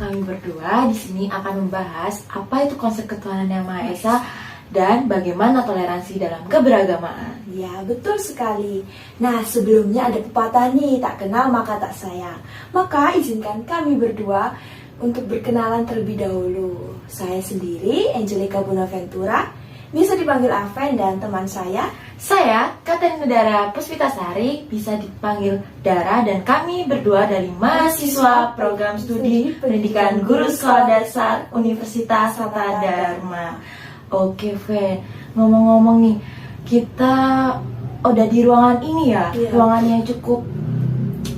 Kami berdua di sini akan membahas apa itu konsep ketuhanan yang Maha Esa dan bagaimana toleransi dalam keberagamaan. Ya, betul sekali. Nah, sebelumnya ada pepatah nih, tak kenal maka tak sayang. Maka izinkan kami berdua untuk berkenalan terlebih dahulu. Saya sendiri, Angelica Bonaventura, bisa dipanggil Aven, dan teman Saya, Katerina Dara Puspitasari, bisa dipanggil Dara, dan kami berdua dari mahasiswa program studi pendidikan guru sekolah dasar Universitas Tata Dharma. Oke, Ven, ngomong-ngomong nih, kita udah di ruangan ini ya, Iya. ruangannya cukup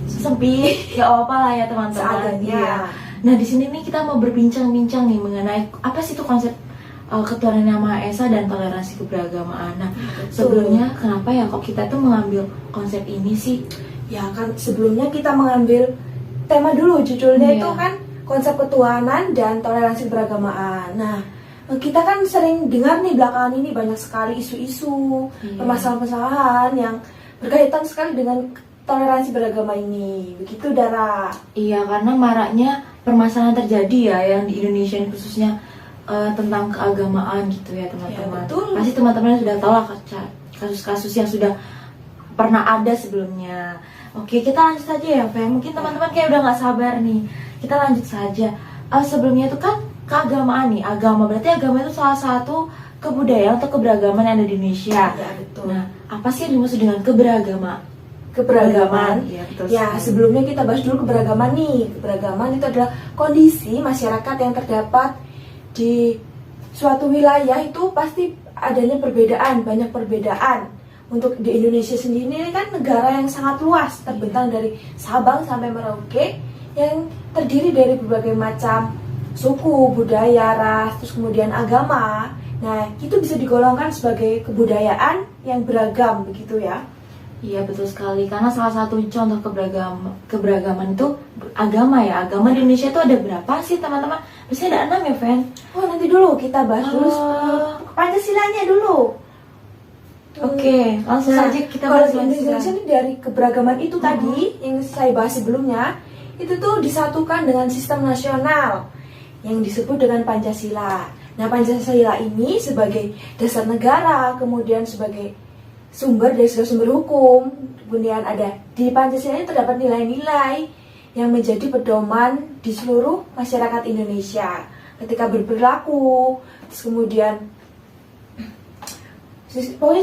sempit, gak apa-apa lah ya teman-teman. Seadanya. Iya. Nah, di sini nih kita mau berbincang-bincang nih mengenai apa sih itu konsep ketuhanan yang Maha Esa dan toleransi keberagamaan. Nah, sebelumnya kenapa ya kok kita tuh mengambil konsep ini sih? Ya kan, sebelumnya kita mengambil tema dulu, judulnya Iya. itu kan konsep ketuhanan dan toleransi beragamaan. Nah, kita kan sering dengar nih belakangan ini banyak sekali isu-isu, Iya. permasalahan-permasalahan yang berkaitan sekali dengan toleransi beragama ini. Begitu, Dara. Iya, karena maraknya permasalahan terjadi ya yang di Indonesia ini khususnya tentang keagamaan gitu ya teman-teman. Ya, betul. Pasti teman-teman sudah tahu lah kasus-kasus yang sudah pernah ada sebelumnya. Oke, kita lanjut saja ya, Fen. Mungkin teman-teman kayak udah nggak sabar nih. Kita lanjut saja. Sebelumnya itu kan keagamaan nih. Agama berarti agama itu salah satu kebudayaan atau keberagaman yang ada di Indonesia. Ya, betul. Nah, apa sih yang dimaksud dengan keberagaman? Keberagaman. Ya, betul. Ya, sekali. sebelumnya kita bahas dulu keberagaman nih. Keberagaman itu adalah kondisi masyarakat yang terdapat di suatu wilayah itu pasti adanya perbedaan, banyak perbedaan. Untuk di Indonesia sendiri ini kan negara yang sangat luas, terbentang dari Sabang sampai Merauke, yang terdiri dari berbagai macam suku, budaya, ras, terus kemudian agama. Nah, itu bisa digolongkan sebagai kebudayaan yang beragam, begitu ya. Iya, betul sekali, karena salah satu contoh keberagaman itu agama ya. Agama di Indonesia itu ada berapa sih teman-teman? Biasanya ada 6 ya, Fen? Oh, nanti dulu kita bahas dulu Pancasilanya dulu. Oke, langsung Nah, saja kita kalau bahas di Indonesia ini dari keberagaman itu tadi yang saya bahas sebelumnya, itu tuh disatukan dengan sistem nasional yang disebut dengan Pancasila. Nah, Pancasila ini sebagai dasar negara, kemudian sebagai sumber dari segala sumber hukum. Kemudian ada di Pancasila ini terdapat nilai-nilai yang menjadi pedoman di seluruh masyarakat Indonesia ketika berperilaku. Terus kemudian pokoknya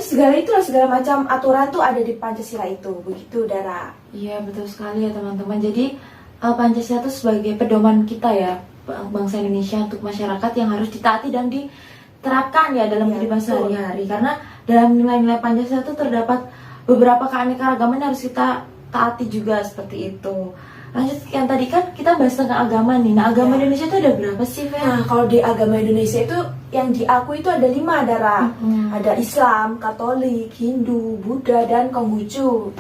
segala macam aturan tuh ada di Pancasila itu. Begitu, Dara. Iya, betul sekali ya teman-teman. Jadi Pancasila itu sebagai pedoman kita ya, bangsa Indonesia, untuk masyarakat yang harus ditaati dan diterapkan ya dalam Iya, kehidupan betul. sehari-hari. Karena dalam nilai-nilai Pancasila itu terdapat beberapa keanekaragaman yang harus kita taati juga, seperti itu. Lanjut, yang tadi kan kita bahas tentang agama nih. Nah, agama Ya. Indonesia itu ada berapa sih, Fen? Nah, kalau di agama Indonesia itu yang diakui itu ada 5, Dara. Ada Islam, Katolik, Hindu, Buddha, dan Konghucu.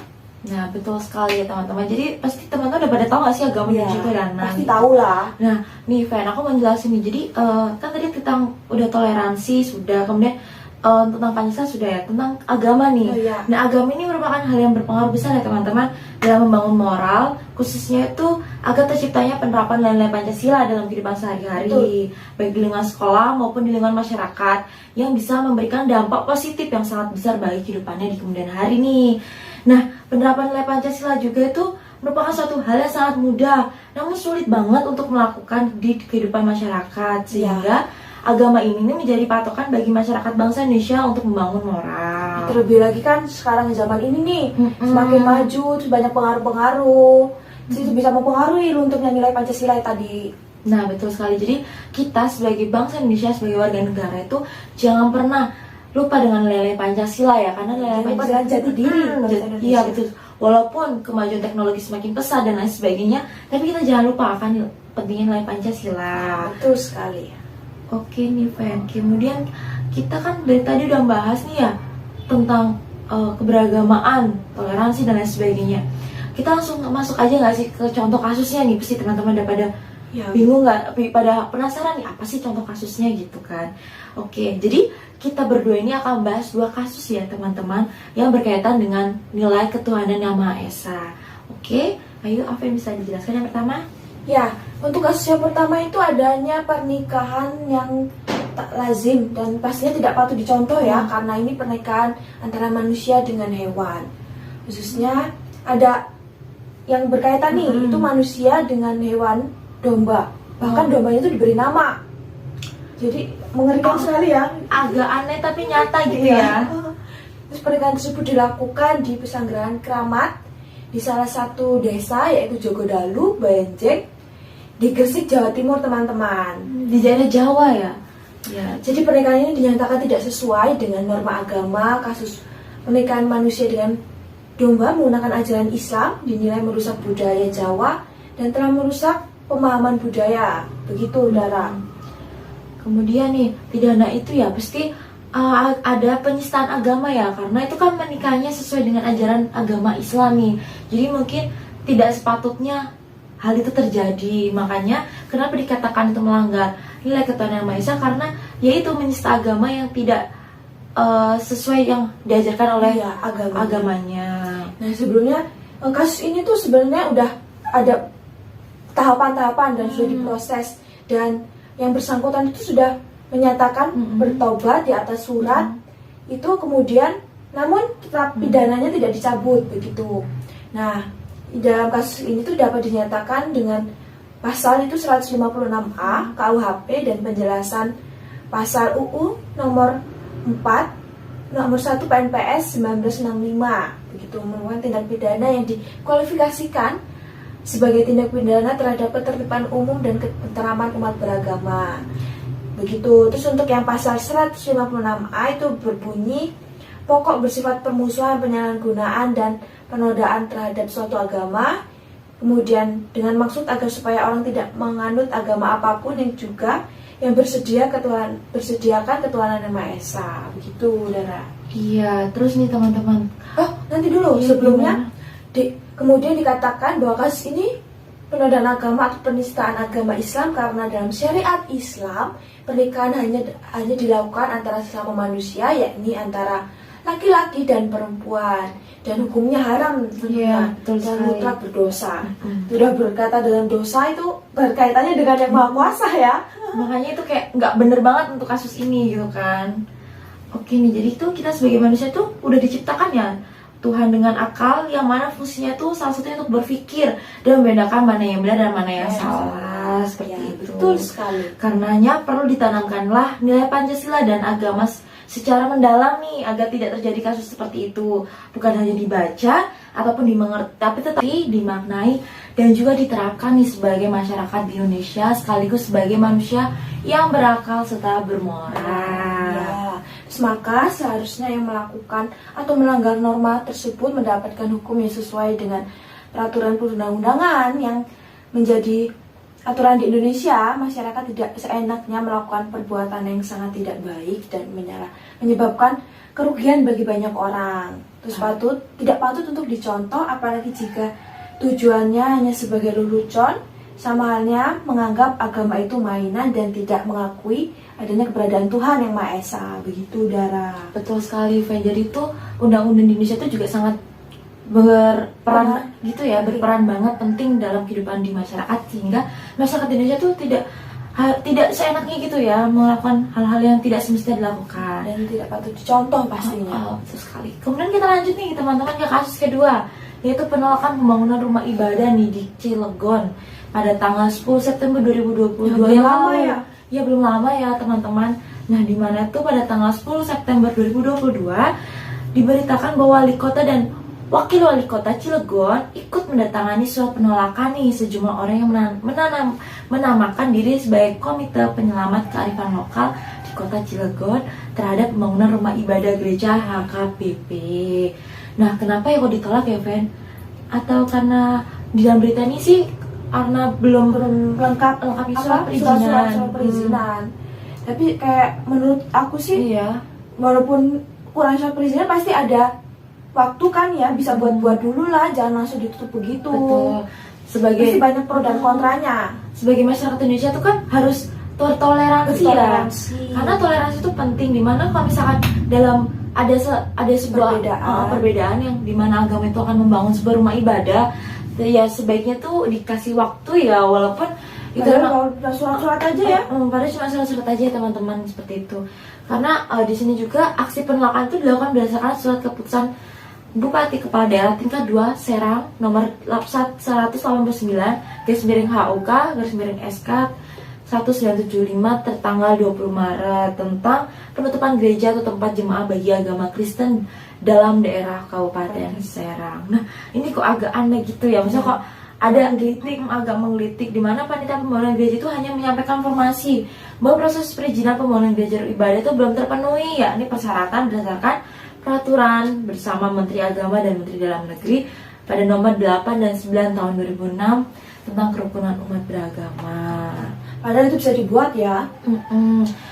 Nah, betul sekali ya teman-teman. Jadi pasti teman-teman udah pada tahu gak sih agama Indonesia itu ada 6? Pasti tahu lah. Nah, nih Fen, aku mau jelasin nih. Jadi kan tadi tentang udah toleransi sudah, kemudian tentang Pancasila sudah ya, tentang agama nih. Oh, iya. Nah, agama ini merupakan hal yang berpengaruh besar ya teman-teman dalam membangun moral, khususnya itu agar terciptanya penerapan nilai-nilai Pancasila dalam kehidupan sehari-hari, baik di lingkungan sekolah maupun di lingkungan masyarakat, yang bisa memberikan dampak positif yang sangat besar bagi kehidupannya di kemudian hari nih. Nah, penerapan nilai Pancasila juga itu merupakan suatu hal yang sangat mudah, namun sulit banget untuk melakukan di kehidupan masyarakat, sehingga agama ini menjadi patokan bagi masyarakat bangsa Indonesia untuk membangun moral. Terlebih lagi kan sekarang zaman ini nih semakin maju, terus banyak pengaruh-pengaruh. Terus itu bisa mempengaruhi untuk nilai Pancasila tadi. Nah, betul sekali. Jadi kita sebagai bangsa Indonesia, sebagai warga negara itu jangan pernah lupa dengan nilai Pancasila ya, karena nilai Lupa Pancasila dengan jati diri bangsa Indonesia. Iya, betul. Walaupun kemajuan teknologi semakin pesat dan lain sebagainya, tapi kita jangan lupa akan pentingnya nilai Pancasila. Betul sekali. Oke nih, Fen. Kemudian kita kan dari tadi udah bahas nih ya tentang keberagamaan, toleransi dan lain sebagainya. Kita langsung masuk aja nggak sih ke contoh kasusnya nih? Pasti teman-teman udah pada bingung nggak? Pada penasaran nih apa sih contoh kasusnya gitu kan? Oke, jadi kita berdua ini akan bahas 2 kasus ya teman-teman yang berkaitan dengan nilai ketuhanan yang Maha Esa. Oke, ayo Aven bisa dijelaskan yang pertama? Ya, untuk kasus yang pertama itu adanya pernikahan yang tak lazim dan pastinya tidak patut dicontoh ya, karena ini pernikahan antara manusia dengan hewan. Khususnya ada yang berkaitan nih, itu manusia dengan hewan domba. Bahkan dombanya itu diberi nama. Jadi mengerikan sekali ya. Agak aneh tapi nyata gitu Iya. ya. Terus pernikahan tersebut dilakukan di Pesanggerahan Keramat di salah satu desa yaitu Jogodalu, Banjeng, di Gresik, Jawa Timur teman-teman. Di daerah Jawa ya. Ya. Jadi pernikahan ini dinyatakan tidak sesuai dengan norma agama. Kasus pernikahan manusia dengan domba menggunakan ajaran Islam dinilai merusak budaya Jawa dan telah merusak pemahaman budaya. Begitu, Dara. Kemudian nih, pidana itu ya pasti ada penistaan agama ya, karena itu kan menikahnya sesuai dengan ajaran agama Islami. Jadi mungkin tidak sepatutnya hal itu terjadi. Makanya kenapa dikatakan itu melanggar nilai ketuhanan Yang Maha Esa, karena yaitu menista agama yang tidak sesuai yang diajarkan oleh Iya, agamanya. Nah, sebelumnya kasus ini tuh sebenarnya udah ada tahapan-tahapan dan sudah diproses, dan yang bersangkutan itu sudah menyatakan bertobat di atas surat itu, kemudian namun tetap pidananya tidak dicabut begitu. Nah, di dalam kasus ini tuh dapat dinyatakan dengan pasal itu 156A KUHP dan penjelasan pasal UU nomor 4 nomor 1 PNPS 1965 begitu, merupakan tindak pidana yang dikualifikasikan sebagai tindak pidana terhadap ketertiban umum dan ketenteraman umat beragama. Begitu. Terus untuk yang pasal 156A itu berbunyi pokok bersifat permusuhan, penyalahgunaan dan penodaan terhadap suatu agama. Kemudian dengan maksud agar supaya orang tidak menganut agama apapun yang juga yang bersediakan ketuhanan Yang Maha Esa. Begitu, Dara. Iya, terus nih teman-teman. Oh, nanti dulu Iya, sebelumnya kemudian dikatakan bahwa kasus ini penodaan agama atau penistaan agama Islam karena dalam syariat Islam pernikahan hanya dilakukan antara sesama manusia, yakni antara laki-laki dan perempuan, dan hukumnya haram Iya, betul dan sekali. mutlak berdosa. Sudah berkata dengan dosa itu berkaitannya dengan Yang Maha Kuasa ya. Makanya itu kayak nggak bener banget untuk kasus ini gitu kan. Oke nih, jadi itu kita sebagai manusia tuh udah diciptakan ya Tuhan dengan akal yang mana fungsinya tuh salah satunya untuk berpikir dan membedakan mana yang benar dan mana yang salah, seperti Ya, itu. betul sekali. Karenanya perlu ditanamkanlah nilai Pancasila dan agama secara mendalam nih agar tidak terjadi kasus seperti itu. Bukan hanya dibaca ataupun dimengerti, tapi tetapi dimaknai dan juga diterapkan nih sebagai masyarakat di Indonesia sekaligus sebagai manusia yang berakal serta bermoral. Ya, maka seharusnya yang melakukan atau melanggar norma tersebut mendapatkan hukum yang sesuai dengan peraturan perundang-undangan yang menjadi aturan di Indonesia. Masyarakat tidak seenaknya melakukan perbuatan yang sangat tidak baik dan menyebabkan kerugian bagi banyak orang. Terus tidak patut untuk dicontoh, apalagi jika tujuannya hanya sebagai lelucon, sama halnya menganggap agama itu mainan dan tidak mengakui adanya keberadaan Tuhan Yang Maha Esa. Begitu, Dara. Betul sekali, Fe. Jadi itu undang-undang di Indonesia itu juga sangat berperan gitu ya, berperan banget penting dalam kehidupan di masyarakat, sehingga masyarakat Indonesia tuh tidak seenaknya gitu ya melakukan hal-hal yang tidak semestinya dilakukan Dan tidak patut dicontoh pastinya. Betul sekali. Kemudian kita lanjut nih teman-teman ke kasus kedua, yaitu penolakan pembangunan rumah ibadah nih di Cilegon pada tanggal 10 September 2022 belum lama ya? Ya belum lama ya teman-teman. Nah, di mana tuh pada tanggal 10 September 2022 diberitakan bahwa wali kota dan wakil wali kota Cilegon ikut mendatangani surat penolakan nih sejumlah orang yang menamakan diri sebagai Komite Penyelamat Kearifan Lokal di kota Cilegon terhadap pembangunan rumah ibadah gereja HKBP. Nah, kenapa ya kok ditolak ya, Ven? Atau karena di dalam berita ini sih karena belum lengkap surat surat perizinan. Tapi kayak menurut aku sih, iya, walaupun kurang surat perizinan pasti ada waktu kan ya, bisa buat dulu lah, jangan langsung ditutup begitu. betul. Pasti Sebagai banyak pro dan kontranya. sebagai masyarakat Indonesia tuh kan harus toleransi ya. Karena toleransi itu penting, dimana kalau misalkan dalam ada sebuah Perbedaan. perbedaan yang dimana agama itu akan membangun sebuah rumah ibadah, ya sebaiknya tuh dikasih waktu ya, walaupun itu Padahal kalau surat-surat aja ya. padahal cuma surat-surat aja ya teman-teman, seperti itu. Karena di sini juga aksi penolakan itu dilakukan berdasarkan surat keputusan Bupati Kepala Daerah tingkat 2 Serang nomor 189 garis miring HUK garis miring SK 1975 tertanggal 20 Maret tentang penutupan gereja atau tempat jemaah bagi agama Kristen dalam daerah Kabupaten Serang. Nah, ini kok agak aneh gitu ya. Maksudnya kok ada yang agak menggelitik, di mana panitia pembangunan gereja itu hanya menyampaikan informasi bahwa proses perizinan pembangunan gereja ibadah itu belum terpenuhi, ya ini persyaratan berdasarkan peraturan bersama Menteri Agama dan Menteri Dalam Negeri pada nomor 8 dan 9 tahun 2006 tentang kerukunan umat beragama. Padahal itu bisa dibuat ya.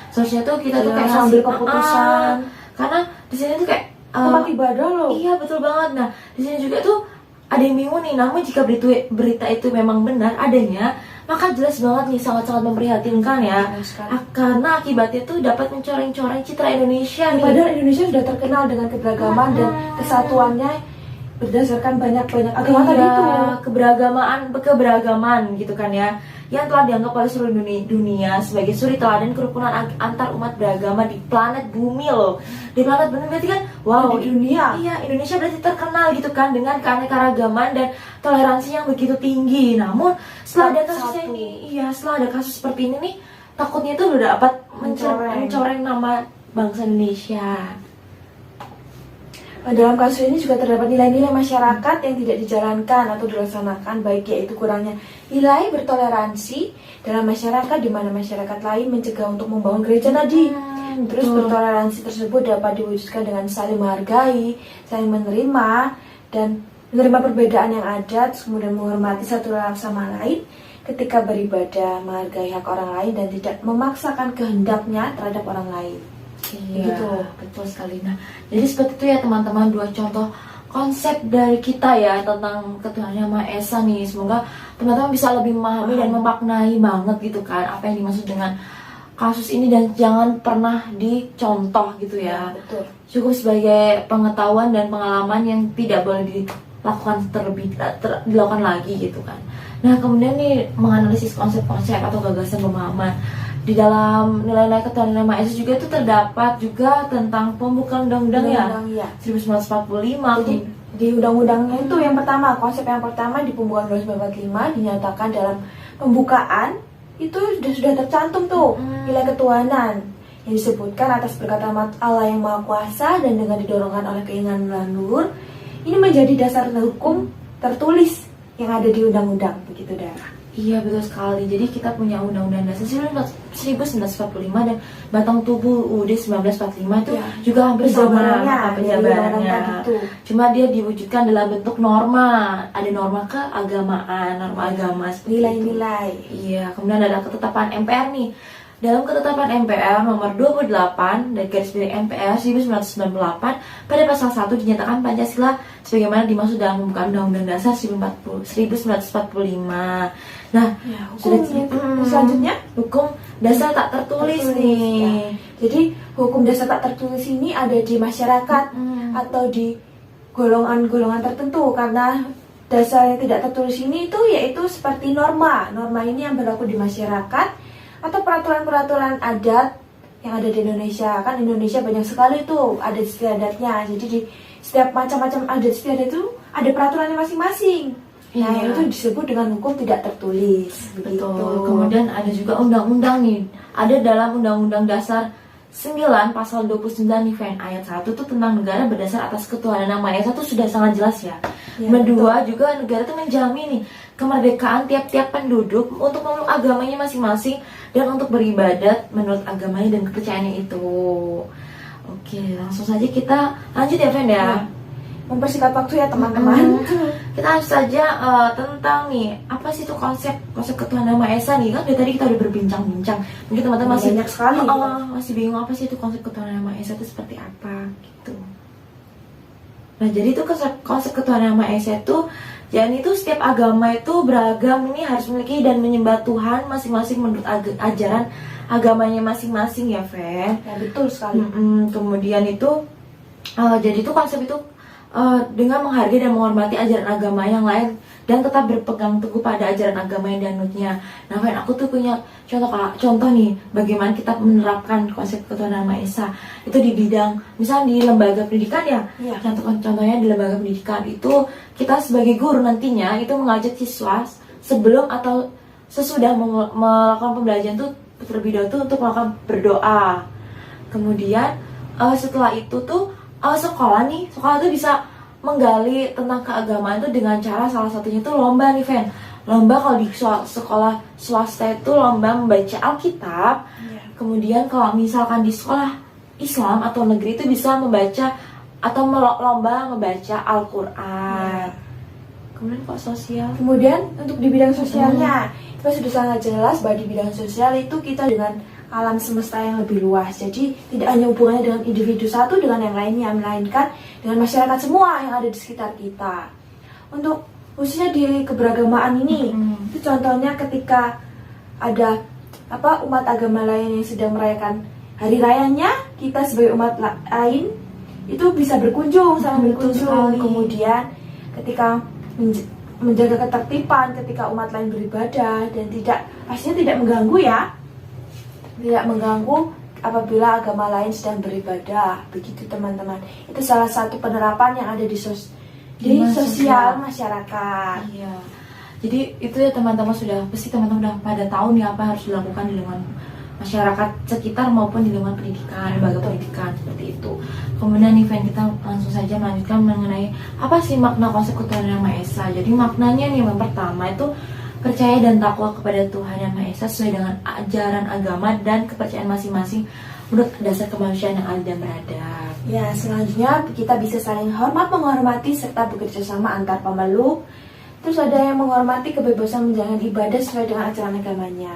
Seharusnya tuh kita tuh kayak sambil ngasih keputusan. karena di sini tuh kayak Tempat ibadah loh. iya betul banget. Nah di sini juga tuh ada yang bingung nih, namun jika berita itu memang benar adanya, maka jelas banget nih sangat-sangat memprihatinkan ya. Karena akibatnya tuh dapat mencoreng-coreng citra Indonesia nih. Padahal Indonesia sudah terkenal dengan keberagaman dan kesatuannya berdasarkan banyak-banyak agama tadi itu. Keberagaman gitu kan ya, yang telah dianggap oleh seluruh dunia sebagai suri teladan kerukunan antar umat beragama di planet bumi loh. Di planet bumi berarti kan wow, di dunia. Iya, Indonesia berarti terkenal gitu kan dengan keanekaragaman dan toleransi yang begitu tinggi. Namun setelah ada kasus ini, setelah ada kasus seperti ini nih, takutnya itu udah dapat mencoreng nama bangsa Indonesia. Dalam kasus ini juga terdapat nilai-nilai masyarakat yang tidak dijalankan atau dilaksanakan, baik yaitu kurangnya nilai bertoleransi dalam masyarakat, di mana masyarakat lain mencegah untuk membangun gereja tadi. Terus bertoleransi tersebut dapat diwujudkan dengan saling menghargai, saling menerima, dan menerima perbedaan yang ada, terus kemudian menghormati satu sama lain ketika beribadah, menghargai hak orang lain, dan tidak memaksakan kehendaknya terhadap orang lain. Iya, gitu. Betul sekali. Nah, jadi seperti itu ya teman-teman, dua contoh konsep dari kita ya tentang ketuhanan Yang Maha Esa nih. Semoga teman-teman bisa lebih memahami dan memaknai banget gitu kan apa yang dimaksud dengan kasus ini, dan jangan pernah dicontoh gitu ya. Betul. Cukup sebagai pengetahuan dan pengalaman yang tidak boleh dilakukan dilakukan lagi gitu kan. Nah, kemudian nih menganalisis konsep-konsep atau gagasan pemahaman. Di dalam nilai-nilai ketuhanan Yang Maha Esa juga itu terdapat juga tentang pembukaan undang-undang ya. 1945. Jadi di undang-undangnya itu yang pertama, konsep yang pertama di pembukaan 1945 dinyatakan dalam pembukaan itu sudah tercantum tuh nilai ketuhanan yang disebutkan atas perkataan Allah yang Maha Kuasa dan dengan didorongkan oleh keinginan leluhur, ini menjadi dasar hukum tertulis yang ada di undang-undang, begitu Dara. Iya betul sekali. Jadi kita punya Undang-Undang Dasar 1945 dan Batang Tubuh UUD 1945 itu juga hampir sama penjabarannya. Cuma dia diwujudkan dalam bentuk norma. Ada norma keagamaan, norma agama seperti nilai-nilai. Iya, kemudian ada ketetapan MPR nih. Dalam ketetapan MPR nomor 28 dan garis miring MPR 1998 pada pasal 1 dinyatakan Pancasila sebagaimana dimaksud dalam pembukaan Undang-Undang Dasar 1945. Nah, selanjutnya hukum dasar tak tertulis nih. Ya. Jadi hukum dasar tak tertulis ini ada di masyarakat atau di golongan-golongan tertentu, karena dasar yang tidak tertulis ini itu yaitu seperti norma. Norma ini yang berlaku di masyarakat atau peraturan-peraturan adat yang ada di Indonesia. Kan Indonesia banyak sekali tuh adat istiadatnya. Jadi di setiap macam-macam adat istiadat itu ada peraturannya masing-masing. Nah, itu disebut dengan hukum tidak tertulis. Betul. Begitu. Kemudian ada juga undang-undang nih. Ada dalam Undang-Undang Dasar 9 pasal 29 nih ayat 1 itu tentang negara berdasar atas ketuhanan Yang Maha Esa itu sudah sangat jelas ya. Kedua juga negara itu menjamin nih kemerdekaan tiap-tiap penduduk untuk memeluk agamanya masing-masing dan untuk beribadat menurut agamanya dan kepercayaannya itu. Oke, langsung saja kita lanjut ya, Fen ya. Mempersingkat waktu ya teman-teman. Kita lanjut saja tentang nih apa sih itu konsep ketuhanan Yang Maha Esa nih. Kan dari tadi kita udah berbincang-bincang. Mungkin teman-teman masih banyak sekali. Masih bingung apa sih itu konsep ketuhanan Yang Maha Esa itu seperti apa gitu. Nah, jadi itu konsep ketuhanan Yang Maha Esa itu, jadi itu setiap agama itu beragam, ini harus memiliki dan menyembah Tuhan masing-masing menurut ajaran agamanya masing-masing ya, Fen. Ya, betul sekali. Kemudian itu jadi itu konsep itu dengan menghargai dan menghormati ajaran agama yang lain dan tetap berpegang teguh pada ajaran agama yang dianutnya. Nah, Fen, aku tuh punya contoh nih bagaimana kita menerapkan konsep ketuhanan Maha Esa itu di bidang misalnya di lembaga pendidikan ya. Iya. Contohnya di lembaga pendidikan itu kita sebagai guru nantinya itu mengajak siswa sebelum atau sesudah melakukan pembelajaran tuh terlebih dahulu tuh untuk melakukan berdoa. Kemudian setelah itu tuh sekolah tuh bisa menggali tentang keagamaan itu dengan cara salah satunya itu lomba nih, Fen. Lomba kalau di sekolah swasta itu lomba membaca Alkitab. Kemudian kalau misalkan di sekolah Islam atau negeri itu bisa membaca atau lomba membaca Al-Quran. Kemudian kok sosial. Kemudian untuk di bidang sosialnya, kita sudah sangat jelas bahwa di bidang sosial itu kita dengan alam semesta yang lebih luas. Jadi tidak hanya hubungannya dengan individu satu dengan yang lainnya, melainkan dengan masyarakat semua yang ada di sekitar kita. Untuk khususnya di keberagamaan ini, itu contohnya ketika ada umat agama lain yang sedang merayakan hari rayanya, kita sebagai umat lain itu bisa berkunjung, saling berkunjung. Kemudian ketika menjaga ketertiban ketika umat lain beribadah dan pastinya tidak mengganggu ya. Tidak mengganggu apabila agama lain sedang beribadah. Begitu teman-teman. Itu salah satu penerapan yang ada di sosial masyarakat. Iya. Jadi itu ya teman-teman pasti teman-teman udah pada tahu nih apa yang harus dilakukan di lingkungan masyarakat sekitar maupun di lingkungan pendidikan, lembaga pendidikan seperti itu. Kemudian nih Fen, kita langsung saja melanjutkan mengenai apa sih makna konsep ketuhanan yang Maha Esa. Jadi maknanya nih yang pertama itu percaya dan takwa kepada Tuhan Yang Maha Esa sesuai dengan ajaran agama dan kepercayaan masing-masing menurut dasar kemanusiaan yang adil dan beradab. Ya, selanjutnya kita bisa saling menghormati serta bekerja sama antar pemeluk. Terus ada yang menghormati kebebasan menjalankan ibadah sesuai dengan ajaran agamanya.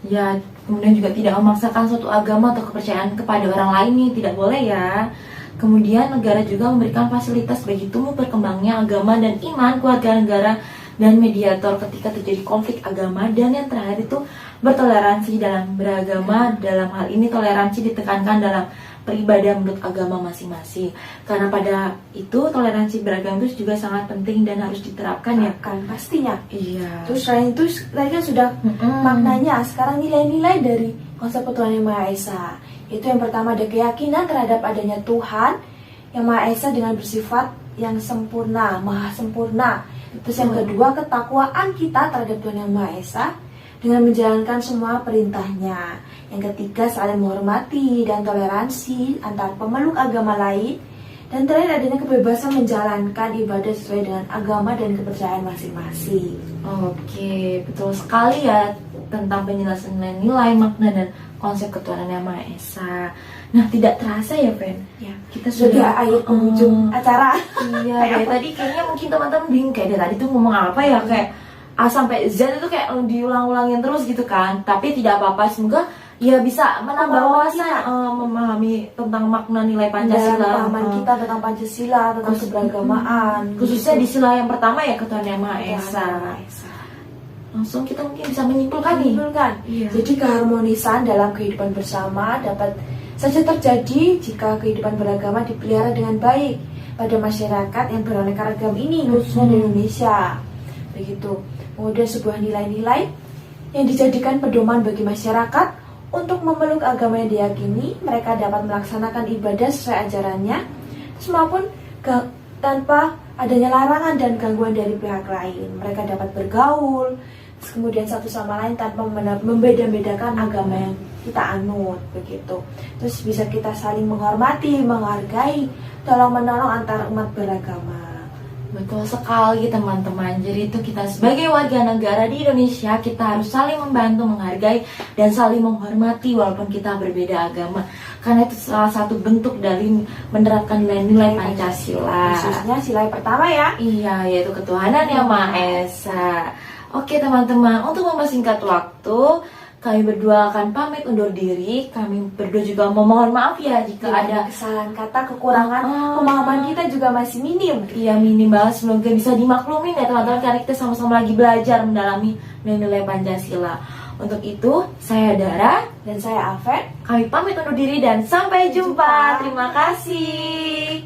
Ya, kemudian juga tidak memaksakan suatu agama atau kepercayaan kepada orang lain nih, tidak boleh ya. Kemudian negara juga memberikan fasilitas bagi tumbuh berkembangnya agama dan iman keluarga negara dan mediator ketika terjadi konflik agama. Dan yang terakhir itu bertoleransi dalam beragama. Dalam hal ini toleransi ditekankan dalam beribadah menurut agama masing-masing. Karena pada itu toleransi beragama itu juga sangat penting dan harus diterapkan ya. Kan pastinya. Iya. Terus selain itu tadi kan sudah maknanya. Sekarang nilai-nilai dari konsep ketuhanan yang Maha Esa. Itu yang pertama ada keyakinan terhadap adanya Tuhan yang Maha Esa dengan bersifat yang sempurna, maha sempurna. Terus yang kedua, ketakwaan kita terhadap Tuhan Yang Maha Esa dengan menjalankan semua perintahnya. Yang ketiga, saling menghormati dan toleransi antar pemeluk agama lain. Dan terakhir adanya kebebasan menjalankan ibadah sesuai dengan agama dan kepercayaan masing-masing. Oke, betul sekali ya tentang penjelasan nilai, makna dan konsep ketuhanan Yang Maha Esa. Nah, tidak terasa ya, Fen? Ya, kita sudah akhir penghujung acara. Iya, dari tadi kayaknya mungkin teman-teman bingung kayak dari tadi tuh ngomong apa ya, kayak A sampai Z itu kayak diulang-ulangin terus gitu kan. Tapi tidak apa-apa, semoga ya bisa menambah wawasan, memahami tentang makna nilai Pancasila, pemahaman kita tentang Pancasila, tentang keberagamaan. Khususnya di sila yang pertama ya, ketuhanan Yang Maha Esa. Langsung kita mungkin bisa menyimpulkan nih. Iya. Jadi keharmonisan dalam kehidupan bersama dapat saja terjadi jika kehidupan beragama dipelihara dengan baik pada masyarakat yang beraneka ragam ini, khususnya di Indonesia. Begitu. Kemudian sebuah nilai-nilai yang dijadikan pedoman bagi masyarakat untuk memeluk agama yang diyakini, mereka dapat melaksanakan ibadah sesuai ajarannya, maupun tanpa adanya larangan dan gangguan dari pihak lain. Mereka dapat bergaul, kemudian satu sama lain tanpa membeda-bedakan agama yang kita anut, begitu. Terus bisa kita saling menghormati, menghargai, tolong-menolong antar umat beragama. Betul sekali teman-teman. Jadi itu kita sebagai warga negara di Indonesia, kita harus saling membantu, menghargai, dan saling menghormati walaupun kita berbeda agama. Karena itu salah satu bentuk dari menerapkan nilai-nilai Pancasila. Khususnya sila pertama ya. Iya, yaitu ketuhanan Yang Maha Esa. Oke teman-teman, untuk mempersingkat waktu, kami berdua akan pamit undur diri. Kami berdua juga memohon maaf ya jika ada kesalahan kata, kekurangan pemahaman kita juga masih minim. Iya, minim banget. Semoga bisa dimaklumin ya teman-teman, karena kita sama-sama lagi belajar mendalami nilai-nilai Pancasila. Untuk itu, saya Dara dan saya Afen. Kami pamit undur diri dan sampai jumpa. Terima kasih.